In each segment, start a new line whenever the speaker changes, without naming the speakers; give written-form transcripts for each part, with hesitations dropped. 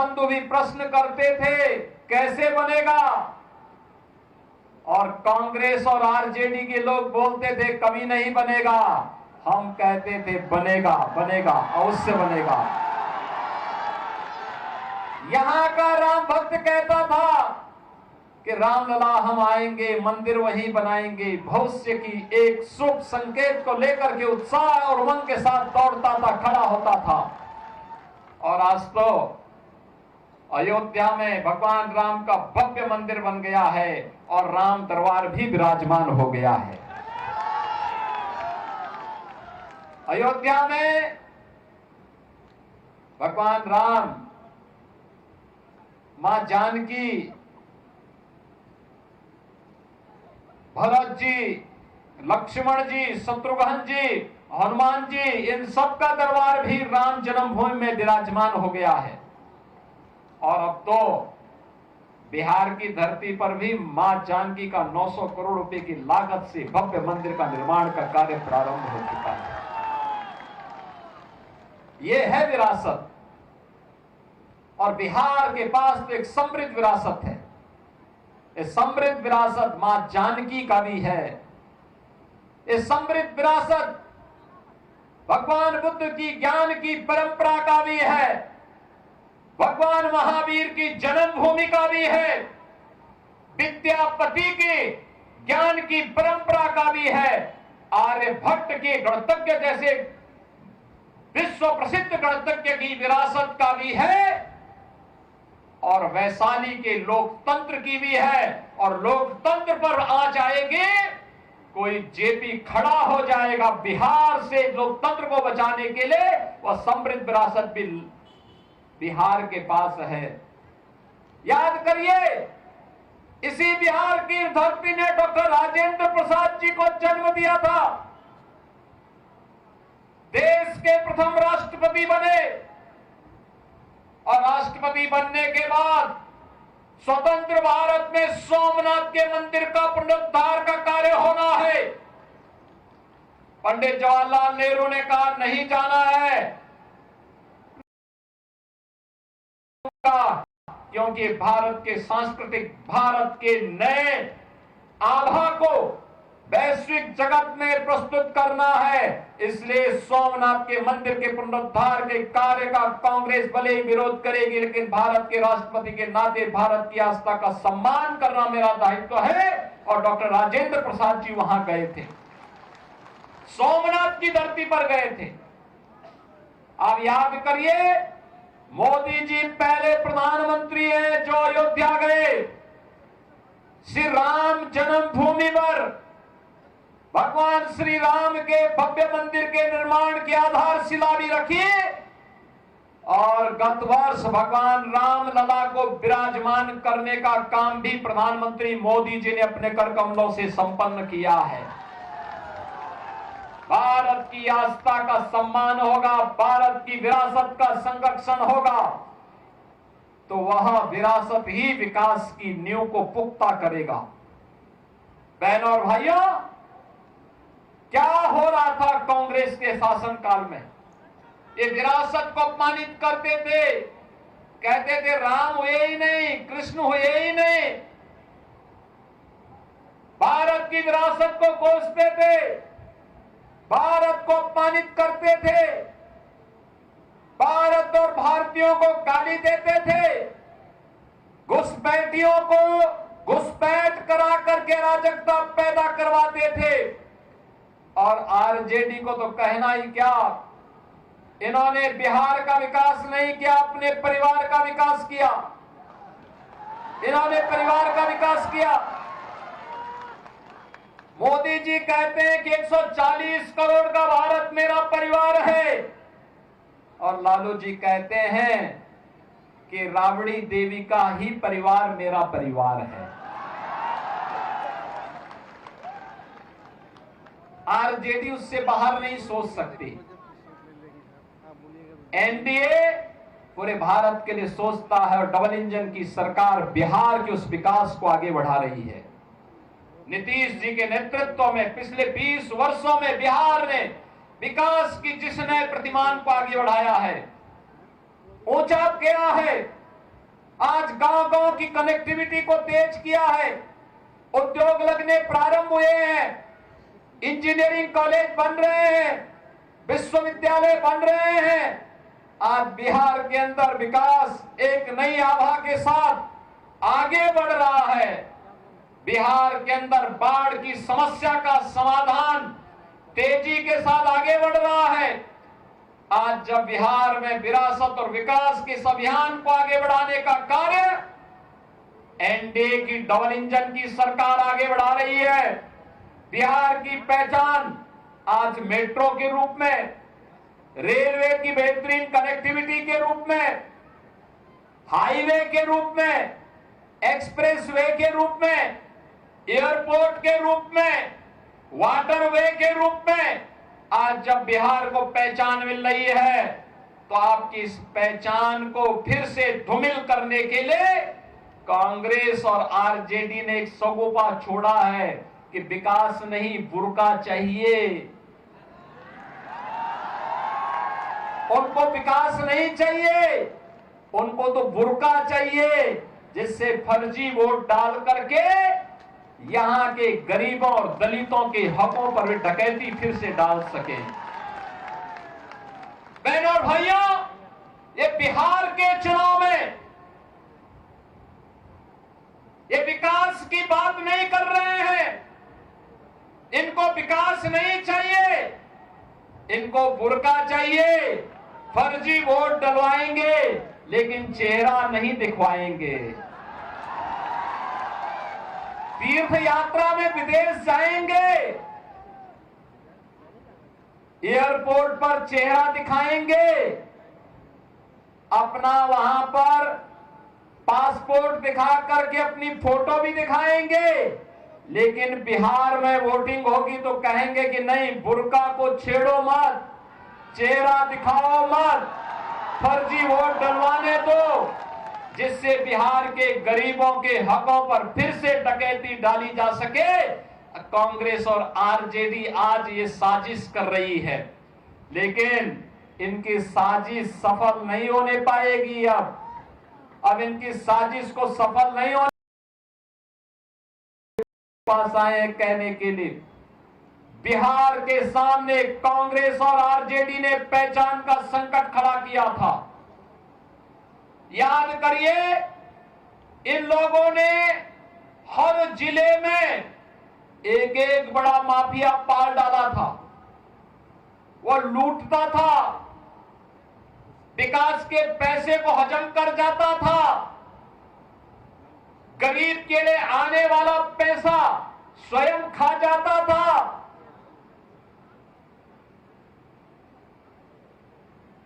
बंधु भी प्रश्न करते थे कैसे बनेगा, और कांग्रेस और आरजेडी के लोग बोलते थे कभी नहीं बनेगा। हम कहते थे बनेगा, बनेगा, अवश्य बनेगा। यहां का राम भक्त कहता था कि रामलला हम आएंगे, मंदिर वहीं बनाएंगे। भविष्य की एक शुभ संकेत को लेकर के उत्साह और उमंग के साथ दौड़ता था, खड़ा होता था। और आज तो अयोध्या में भगवान राम का भव्य मंदिर बन गया है और राम दरबार भी विराजमान हो गया है। अयोध्या में भगवान राम, मां जानकी, भरत जी, लक्ष्मण जी, शत्रुघ्न जी, हनुमान जी, इन सब का दरबार भी राम जन्मभूमि में विराजमान हो गया है। और अब तो बिहार की धरती पर भी मां जानकी का 900 करोड़ रुपए की लागत से भव्य मंदिर का निर्माण का कार्य प्रारंभ हो चुका है। यह है विरासत, और बिहार के पास तो एक समृद्ध विरासत है। इस समृद्ध विरासत मां जानकी का भी है। इस समृद्ध विरासत भगवान बुद्ध की ज्ञान की परंपरा का भी है, भगवान महावीर की जन्मभूमि का भी है, विद्यापति के ज्ञान की परंपरा का भी है, आर्यभट्ट के गणतज्ञ जैसे विश्व प्रसिद्ध गणतज्ञ की विरासत का भी है, और वैशाली के लोकतंत्र की भी है। और लोकतंत्र पर आ जाएंगे, कोई जेपी खड़ा हो जाएगा बिहार से लोकतंत्र को बचाने के लिए। वह समृद्ध विरासत भी बिहार के पास है। याद करिए, इसी बिहार की धरती ने डॉक्टर राजेंद्र प्रसाद जी को जन्म दिया था। देश के प्रथम राष्ट्रपति बने, और राष्ट्रपति बनने के बाद स्वतंत्र भारत में सोमनाथ के मंदिर का पुनरुद्धार का कार्य होना है। पंडित जवाहरलाल नेहरू ने कहा नहीं जाना है, क्योंकि भारत के सांस्कृतिक, भारत के नए आभा को वैश्विक जगत में प्रस्तुत करना है। इसलिए सोमनाथ के मंदिर के पुनरुद्धार के कार्य का कांग्रेस भले ही विरोध करेगी, लेकिन भारत के राष्ट्रपति के नाते भारत की आस्था का सम्मान करना मेरा दायित्व है। और डॉक्टर राजेंद्र प्रसाद जी वहां गए थे, सोमनाथ की धरती पर गए थे। आप याद करिए, मोदी जी पहले प्रधानमंत्री हैं जो अयोध्या गए। श्री राम जन्मभूमि पर भगवान श्री राम के भव्य मंदिर के निर्माण की आधारशिला भी रखी, और गत वर्ष भगवान राम लला को विराजमान करने का काम भी प्रधानमंत्री मोदी जी ने अपने कर कमलों से संपन्न किया है। भारत की आस्था का सम्मान होगा, भारत की विरासत का संरक्षण होगा, तो वह विरासत ही विकास की नींव को पुख्ता करेगा। बहनों और भाइयों, क्या हो रहा था कांग्रेस के शासनकाल में? ये विरासत को अपमानित करते थे, कहते थे राम हुए ही नहीं, कृष्ण हुए ही नहीं, भारत की विरासत को कोसते थे, भारत को अपमानित करते थे, भारत और भारतीयों को गाली देते थे, घुसपैठियों को घुसपैठ करा करके अराजकता पैदा करवाते थे। और आरजेडी को तो कहना ही क्या, इन्होंने बिहार का विकास नहीं किया, अपने परिवार का विकास किया। इन्होंने परिवार का विकास किया। मोदी जी कहते हैं कि 140 करोड़ का भारत मेरा परिवार है, और लालू जी कहते हैं कि राबड़ी देवी का ही परिवार मेरा परिवार है। आरजेडी उससे बाहर नहीं सोच सकती। एनडीए पूरे भारत के लिए सोचता है, और डबल इंजन की सरकार बिहार के उस विकास को आगे बढ़ा रही है। नीतीश जी के नेतृत्व में पिछले 20 वर्षों में बिहार ने विकास की जिस नए प्रतिमान को आगे बढ़ाया है, ऊंचा गया है, आज गांव-गांव की कनेक्टिविटी को तेज किया है, उद्योग लगने प्रारंभ हुए हैं, इंजीनियरिंग कॉलेज बन रहे हैं, विश्वविद्यालय बन रहे हैं। आज बिहार के अंदर विकास एक नई आभा के साथ आगे बढ़ रहा है। बिहार के अंदर बाढ़ की समस्या का समाधान तेजी के साथ आगे बढ़ रहा है। आज जब बिहार में विरासत और विकास के इस अभियान को आगे बढ़ाने का कार्य एनडीए की डबल इंजन की सरकार आगे बढ़ा रही है, बिहार की पहचान आज मेट्रो के रूप में, रेलवे की बेहतरीन कनेक्टिविटी के रूप में, हाईवे के रूप में, एक्सप्रेसवे के रूप में, एयरपोर्ट के रूप में, वाटरवे के रूप में आज जब बिहार को पहचान मिल रही है, तो आपकी इस पहचान को फिर से धूमिल करने के लिए कांग्रेस और आरजेडी ने एक सगोपा छोड़ा है कि विकास नहीं बुर्का चाहिए। उनको विकास नहीं चाहिए, उनको तो बुर्का चाहिए, जिससे फर्जी वोट डाल करके यहां के गरीबों और दलितों के हकों पर वे डकैती फिर से डाल सके। बहनों और भाइयों, ये बिहार के चुनाव में ये विकास की बात नहीं कर रहे हैं। इनको विकास नहीं चाहिए, इनको बुर्का चाहिए। फर्जी वोट डलवाएंगे लेकिन चेहरा नहीं दिखवाएंगे। तीर्थ यात्रा में विदेश जाएंगे, एयरपोर्ट पर चेहरा दिखाएंगे, अपना वहां पर पासपोर्ट दिखा करके अपनी फोटो भी दिखाएंगे, लेकिन बिहार में वोटिंग होगी तो कहेंगे कि नहीं, बुर्का को छेड़ो मत, चेहरा दिखाओ मत, फर्जी वोट डलवाने दो, जिससे बिहार के गरीबों के हकों पर फिर से डकैती डाली जा सके। कांग्रेस और आरजेडी आज ये साजिश कर रही है, लेकिन इनकी साजिश सफल नहीं होने पाएगी। अब इनकी साजिश को सफल नहीं होने पास आए कहने के लिए। बिहार के सामने कांग्रेस और आरजेडी ने पहचान का संकट खड़ा किया था। याद करिए, इन लोगों ने हर जिले में एक एक बड़ा माफिया पाल डाला था। वो लूटता था, विकास के पैसे को हजम कर जाता था, गरीब के लिए आने वाला पैसा स्वयं खा जाता था।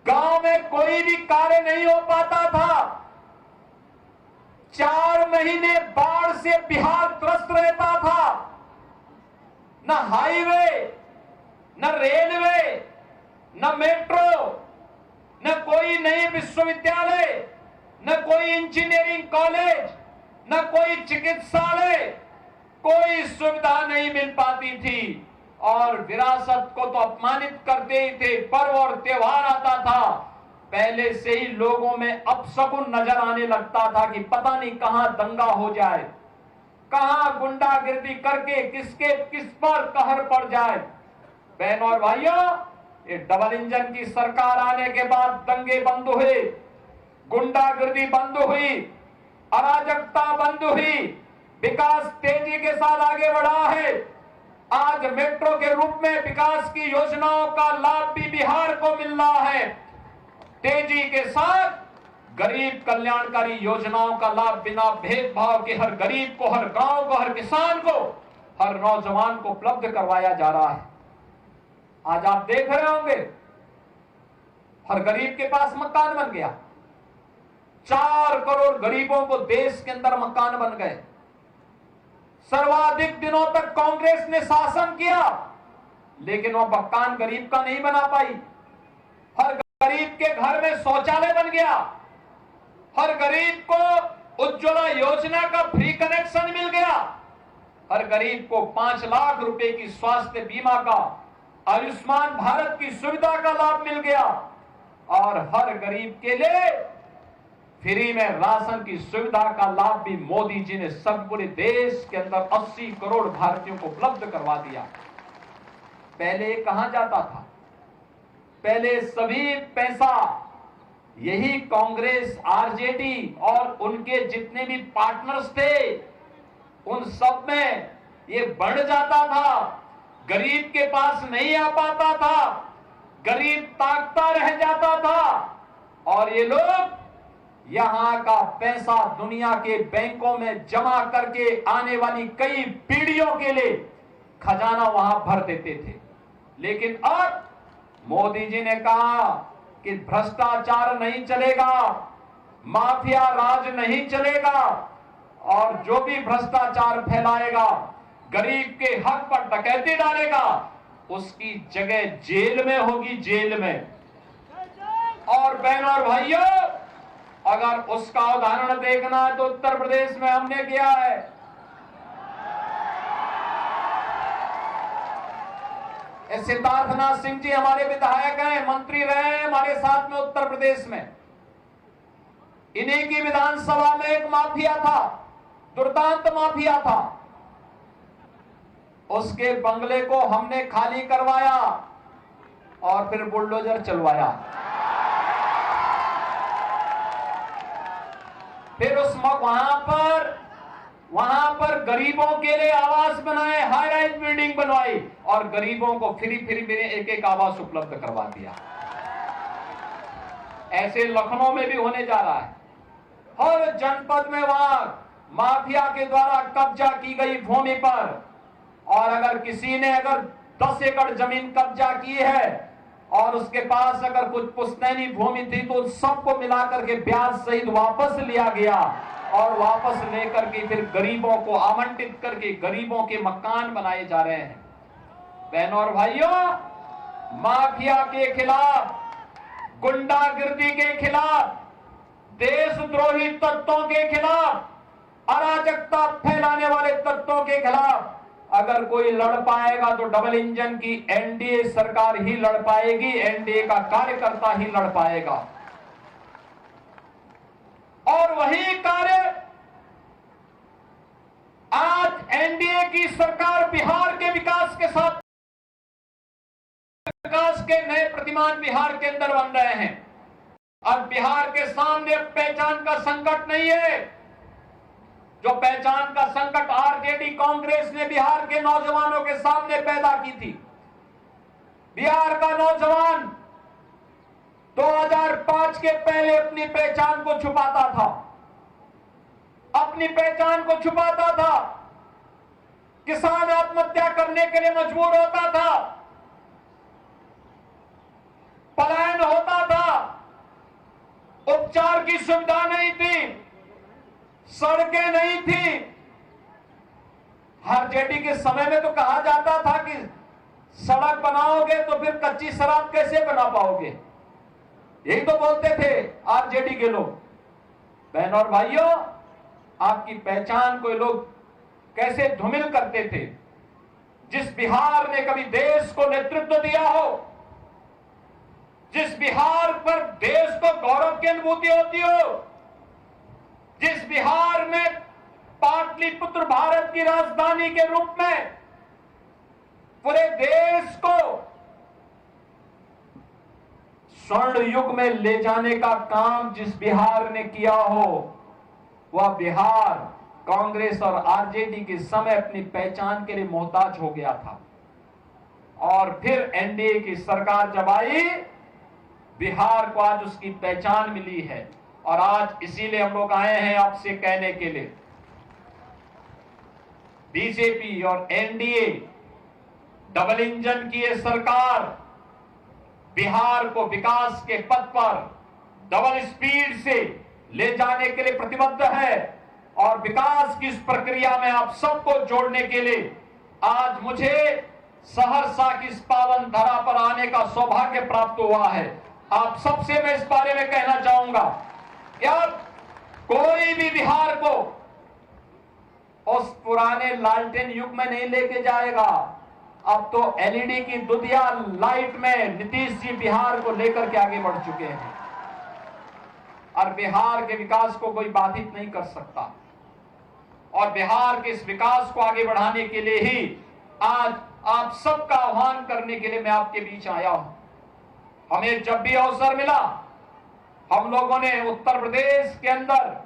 गांव में कोई भी कार्य नहीं हो पाता था। 4 महीने बाढ़ से बिहार त्रस्त रहता था। न हाईवे, न रेलवे, न मेट्रो, न कोई नई विश्वविद्यालय, न कोई इंजीनियरिंग कॉलेज, न कोई चिकित्सालय, कोई सुविधा नहीं मिल पाती थी। और विरासत को तो अपमानित करते ही थे। पर्व और त्योहार आता था, पहले से ही लोगों में अपशकुन नजर आने लगता था कि पता नहीं कहां दंगा हो जाए, कहां गुंडागिर्दी करके किस पर कहर पड़ जाए। बहनों और भाइयों, ये डबल इंजन की सरकार आने के बाद दंगे बंद हुए, गुंडागिर्दी बंद हुई, अराजकता बंद हुई, विकास तेजी के साथ आगे बढ़ा है। आज मेट्रो के रूप में विकास की योजनाओं का लाभ भी बिहार को मिल रहा है। तेजी के साथ गरीब कल्याणकारी योजनाओं का लाभ बिना भेदभाव के हर गरीब को, हर गांव को, हर किसान को, हर नौजवान को उपलब्ध करवाया जा रहा है। आज आप देख रहे होंगे, हर गरीब के पास मकान बन गया। 4 करोड़ गरीबों को देश के अंदर मकान बन गए। सर्वाधिक दिनों तक कांग्रेस ने शासन किया, लेकिन वह मकान गरीब का नहीं बना पाई। हर गरीब के घर में शौचालय बन गया, हर गरीब को उज्ज्वला योजना का फ्री कनेक्शन मिल गया, हर गरीब को 5 लाख रुपए की स्वास्थ्य बीमा का, आयुष्मान भारत की सुविधा का लाभ मिल गया, और हर गरीब के लिए फ्री में राशन की सुविधा का लाभ भी मोदी जी ने सब पूरे देश के अंदर 80 करोड़ भारतीयों को उपलब्ध करवा दिया। पहले कहां जाता था? पहले सभी पैसा यही कांग्रेस, आरजेडी और उनके जितने भी पार्टनर्स थे उन सब में ये बढ़ जाता था, गरीब के पास नहीं आ पाता था, गरीब ताकता रह जाता था और ये लोग यहां का पैसा दुनिया के बैंकों में जमा करके आने वाली कई पीढ़ियों के लिए खजाना वहां भर देते थे। लेकिन अब मोदी जी ने कहा कि भ्रष्टाचार नहीं चलेगा, माफिया राज नहीं चलेगा और जो भी भ्रष्टाचार फैलाएगा, गरीब के हक पर डकैती डालेगा, उसकी जगह जेल में होगी, जेल में। और बहनों और भाइयों, अगर उसका उदाहरण देखना है तो उत्तर प्रदेश में हमने किया है। सिद्धार्थनाथ सिंह जी हमारे विधायक हैं, मंत्री रहे हैं हमारे साथ में उत्तर प्रदेश में। इन्हीं की विधानसभा में एक माफिया था, दुर्दांत माफिया था, उसके बंगले को हमने खाली करवाया और फिर बुलडोजर चलवाया। फिर उस वहां पर गरीबों के लिए आवास बनाए, हाई राइज बिल्डिंग बनवाई और गरीबों को फ्री एक एक आवास उपलब्ध करवा दिया। ऐसे लखनऊ में भी होने जा रहा है। हर जनपद में वहां माफिया के द्वारा कब्जा की गई भूमि पर, और अगर किसी ने 10 एकड़ जमीन कब्जा की है और उसके पास अगर कुछ पुश्तैनी भूमि थी तो सबको मिलाकर के ब्याज सहित वापस लिया गया और वापस लेकर के फिर गरीबों को आवंटित करके गरीबों के मकान बनाए जा रहे हैं। बहनों और भाइयों, माफिया के खिलाफ, गुंडागिर्दी के खिलाफ, देशद्रोही तत्वों के खिलाफ, अराजकता फैलाने वाले तत्वों के खिलाफ अगर कोई लड़ पाएगा तो डबल इंजन की एनडीए सरकार ही लड़ पाएगी, एनडीए का कार्यकर्ता ही लड़ पाएगा। और वही कार्य आज एनडीए की सरकार बिहार के विकास के साथ, विकास के नए प्रतिमान बिहार के अंदर बन रहे हैं। अब बिहार के सामने पहचान का संकट नहीं है। जो पहचान का संकट आरजेडी कांग्रेस ने बिहार के नौजवानों के सामने पैदा की थी। बिहार का नौजवान 2005 के पहले अपनी पहचान को छुपाता था, अपनी पहचान को छुपाता था, किसान आत्महत्या करने के लिए मजबूर होता था, पलायन होता था, उपचार की सुविधा नहीं थी, सड़कें नहीं थी। आरजेडी के समय में तो कहा जाता था कि सड़क बनाओगे तो फिर कच्ची शराब कैसे बना पाओगे, यही तो बोलते थे आरजेडी के लोग। बहनों और भाइयों, आपकी पहचान को लोग कैसे धूमिल करते थे। जिस बिहार ने कभी देश को नेतृत्व दिया हो, जिस बिहार पर देश को गौरव की अनुभूति होती हो, जिस बिहार में पाटलिपुत्र भारत की राजधानी के रूप में पूरे देश को स्वर्ण युग में ले जाने का काम जिस बिहार ने किया हो, वह बिहार कांग्रेस और आरजेडी के समय अपनी पहचान के लिए मोहताज हो गया था। और फिर एनडीए की सरकार जब आई, बिहार को आज उसकी पहचान मिली है। और आज इसीलिए हम लोग आए हैं आपसे कहने के लिए, बीजेपी और एनडीए डबल इंजन की ये सरकार बिहार को विकास के पथ पर डबल स्पीड से ले जाने के लिए प्रतिबद्ध है। और विकास की इस प्रक्रिया में आप सबको जोड़ने के लिए आज मुझे सहरसा की इस पावन धरा पर आने का सौभाग्य प्राप्त हुआ है। आप सबसे मैं इस बारे में कहना चाहूंगा कि अब कोई भी बिहार को उस पुराने लालटेन युग में नहीं लेके जाएगा। अब तो एलईडी की दुधिया लाइट में नीतीश जी बिहार को लेकर के आगे बढ़ चुके हैं। और बिहार के विकास को कोई बाधित नहीं कर सकता। और बिहार के इस विकास को आगे बढ़ाने के लिए ही आज आप सबका आह्वान करने के लिए मैं आपके बीच आया हूं। हमें जब भी अवसर मिला, हम लोगों ने उत्तर प्रदेश के अंदर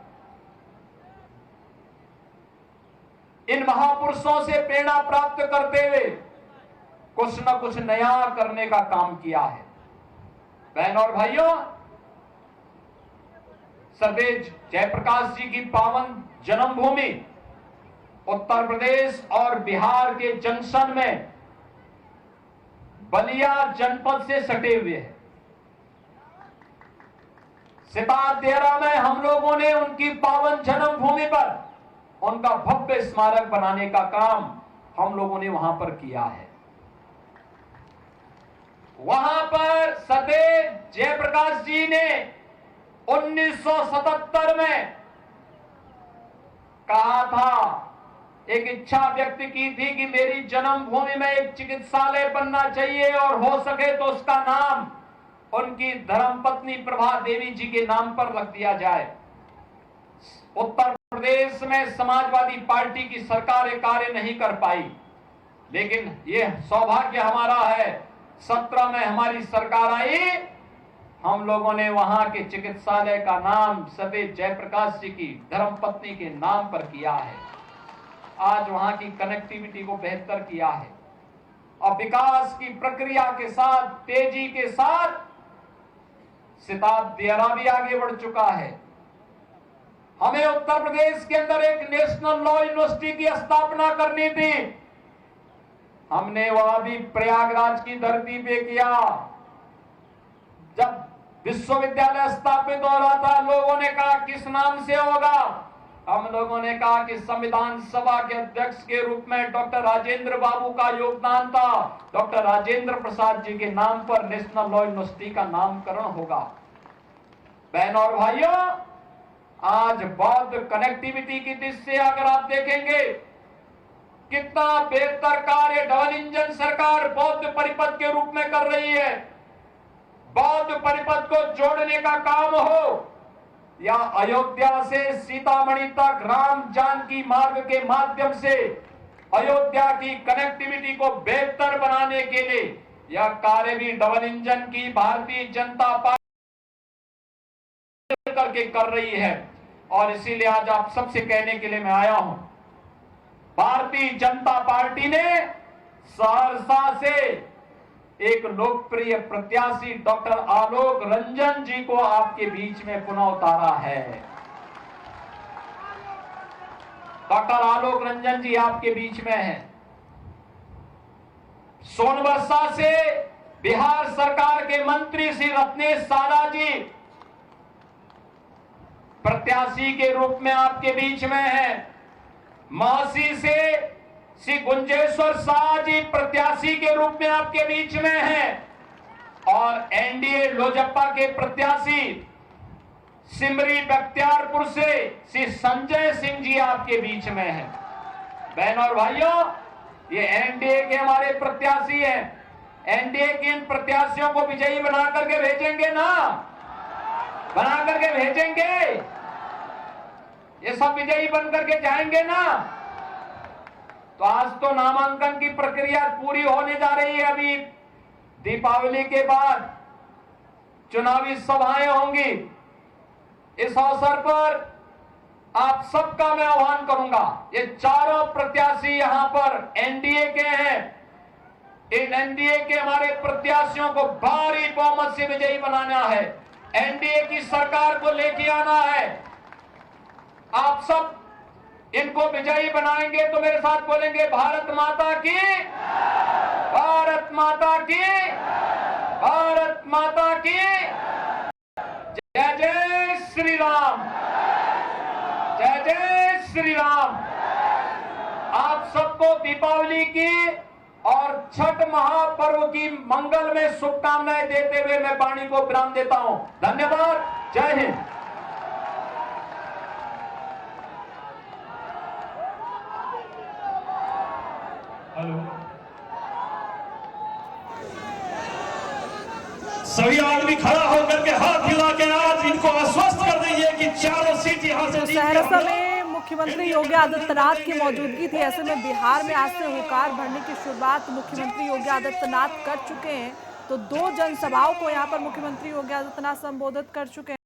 इन महापुरुषों से प्रेरणा प्राप्त करते हुए कुछ न कुछ नया करने का काम किया है। बहनों और भाइयों, सरदेव जयप्रकाश जी की पावन जन्मभूमि उत्तर प्रदेश और बिहार के जंक्शन में बलिया जनपद से सटे हुए है। सितादेरा में हम लोगों ने उनकी पावन जन्मभूमि पर उनका भव्य स्मारक बनाने का काम हम लोगों ने वहां पर किया है। वहां पर सरदेव जयप्रकाश जी ने 1977 में कहा था, एक इच्छा व्यक्त की थी कि मेरी जन्मभूमि में एक चिकित्सालय बनना चाहिए और हो सके तो उसका नाम उनकी धर्मपत्नी प्रभा देवी जी के नाम पर रख दिया जाए। उत्तर प्रदेश में समाजवादी पार्टी की सरकार ये कार्य नहीं कर पाई, लेकिन ये सौभाग्य हमारा है 17 में हमारी सरकार आई, हम लोगों ने वहां के चिकित्सालय का नाम सरदेव जयप्रकाश जी की धर्मपत्नी के नाम पर किया है। आज वहां की कनेक्टिविटी को बेहतर किया है और विकास की प्रक्रिया के साथ, तेजी के साथ सितादेरा भी आगे बढ़ चुका है। हमें उत्तर प्रदेश के अंदर एक नेशनल लॉ यूनिवर्सिटी की स्थापना करनी थी, हमने वह भी प्रयागराज की धरती पे किया। जब विश्वविद्यालय स्थापित हो रहा था, लोगों ने कहा किस नाम से होगा? हम लोगों ने कहा कि संविधान सभा के अध्यक्ष के रूप में डॉक्टर राजेंद्र बाबू का योगदान था, डॉक्टर राजेंद्र प्रसाद जी के नाम पर नेशनल लॉ यूनिवर्सिटी का नामकरण होगा। बहनों और भाइयों, आज बौद्ध कनेक्टिविटी की दृष्टि से अगर आप देखेंगे कितना बेहतर कार्य डबल इंजन सरकार बौद्ध परिपथ के रूप में कर रही है। बौद्ध परिपथ को जोड़ने का काम हो या अयोध्या से सीतामढ़ी तक राम जानकी मार्ग के माध्यम से अयोध्या की कनेक्टिविटी को बेहतर बनाने के लिए यह कार्य भी डबल इंजन की भारतीय जनता पार्टी करके कर रही है। और इसीलिए आज आप सबसे कहने के लिए मैं आया हूं, भारतीय जनता पार्टी ने सहरसा से एक लोकप्रिय प्रत्याशी डॉक्टर आलोक रंजन जी को आपके बीच में पुनः उतारा है। डॉक्टर आलोक रंजन जी आपके बीच में हैं। सोनबरसा से बिहार सरकार के मंत्री श्री रत्नेश साला जी प्रत्याशी के रूप में आपके बीच में हैं। महासी से श्री गुंजेश्वर शाह जी प्रत्याशी के रूप में आपके बीच में हैं और एनडीए लोजपा के प्रत्याशी सिमरी बख्तियारपुर से श्री संजय सिंह जी आपके बीच में हैं। बहनों और भाइयों, ये एनडीए के हमारे प्रत्याशी हैं। एनडीए के इन प्रत्याशियों को विजयी बना करके भेजेंगे ना, बना करके भेजेंगे, ये सब विजयी बन करके जाएंगे ना। तो आज तो नामांकन की प्रक्रिया पूरी होने जा रही है। अभी दीपावली के बाद चुनावी सभाएं होंगी। इस अवसर पर आप सबका मैं आह्वान करूंगा, ये चारों प्रत्याशी यहां पर एनडीए के हैं। इन एनडीए के हमारे प्रत्याशियों को भारी बहुमत से विजयी बनाना है, एनडीए की सरकार को लेके आना है। आप सब इनको विजयी बनाएंगे तो मेरे साथ बोलेंगे भारत माता की, भारत माता की, भारत माता की जय जय श्री राम, जय जय श्री राम। आप सबको दीपावली की और छठ महापर्व की मंगल में शुभकामनाएं देते हुए मैं वाणी को विराम देता हूं। धन्यवाद, जय हिंद।
सभी आदमी खड़ा होकर के हाथ हिला के आज इनको आश्वस्त कर सहरसा में मुख्यमंत्री योगी आदित्यनाथ की मौजूदगी थी। ऐसे में बिहार में आज से हुंकार भरने की शुरुआत मुख्यमंत्री योगी आदित्यनाथ कर चुके हैं। तो 2 जनसभाओं को यहाँ पर मुख्यमंत्री योगी आदित्यनाथ संबोधित कर चुके हैं।